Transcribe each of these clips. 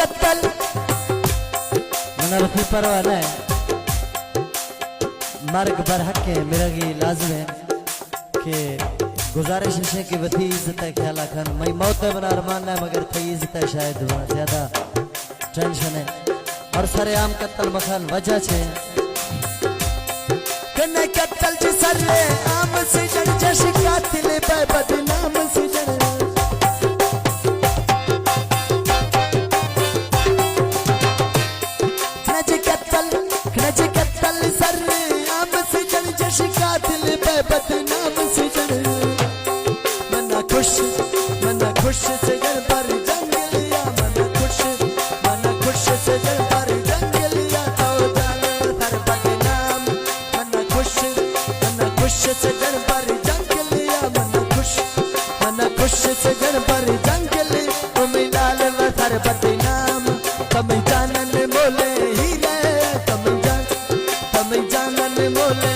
कत्तल मनरफी परवाना है मर्ग बरहक के मिरगी लाजम है कि गुजारिश है कि वधी इज्जत है ख्याल खान मई मौत बना अरमान है मगर थी इज्जत है शायद ज्यादा टेंशन है और सरे आम कत्तल मखान वजह छे कने कत्तल च सरे आम से जड़ जश कातिल पे बदनाम से जड़ कातिल पे बदनाम से जड़ मना खुश से जड़ पर जंग लिया मना खुश से जड़ पर जंग लिया तो जाने हर बदनाम मना खुश से जड़ पर जंग लिया मना खुश से जड़ पर जंग ली ओ मिलाल हर बदनाम कम जानन मोले हीरे कम जानन मोले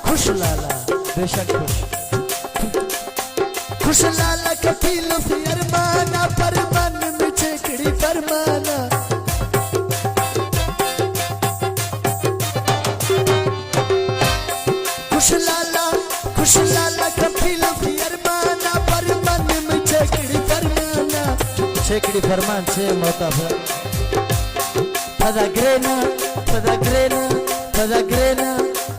खुश लाला बेशक खुश लाला कफील फरमाना पर मन में छेकड़ी फरमाना खुश लाला कफील फरमाना पर मन में छेकड़ी फरमान छे मोता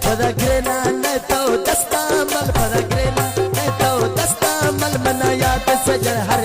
फदा ग्रेना नहीं तो दस्तामल फदा ग्रेना नहीं तो दस्तामल मना याद से जड़ हर